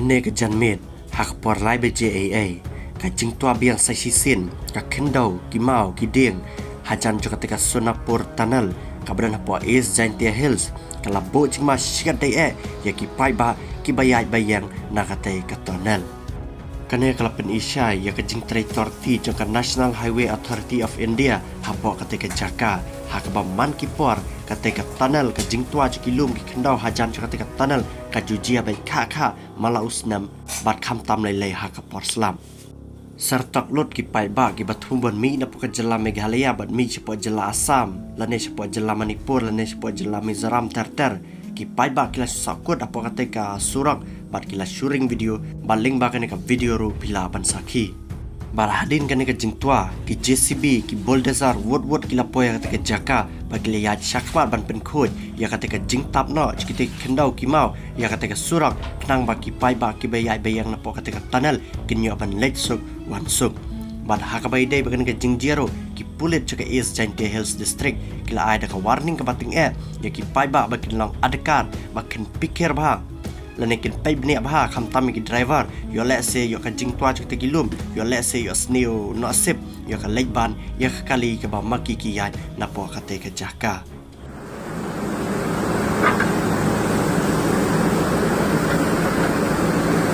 kene ke janmet hak por lai be JAA ka jing tua biang sai sisin ka kendau ki mau ki ding hajan jo ketika Sonapur tunnel ka badan po East Giant Hills ka labo jing ma shikat dai ya ki pai ba ki bayai bayang na katai ka tunnel kene kalapen isya ya ke jing authority jo ka National Highway Authority of India hapo ketika Jaka hak ba man ki por ketika tunnel ka jing tua jo kilum ki kendau hajan jo ketika tunnel ka jujia bai kha mala usnam bat kham tam lai hak por slam sertak lot ki pai ba ki bathum bon mi na poka jela Meghalaya bat mi chepo jela Assam lane chepo jela Manipur lane chepo jela Mizoram ter ki pai ba kila sakut apo ketika surak bat kila shooting video baling ba kene ka video ru pila ban sakhi barhadin kene ka jingtua ki JCB ki bulldozer wood kila poya ketika Jaka bagi ya syakmat ban penkhoj ya ketika jingtap no kita kendau ki mau ya ketika surak kenang ba ki pai ba ki bayai bayang na po ketika tunnel kinyo ban letsuk wansuk bad hakabai dai bagan ke jingjero ki pulit ke East Giant Hills district kila ada ka warning ke bating ya ki pai ba bakin long adekar bakin pikir ba lanekin pai bni ba kham tam ki driver yo let say yo ka jingtua chuk te kilum yo let say yo sneo no sip yo ka lake ban ya kali ke ba maki ki ya na po ka te ke Jaka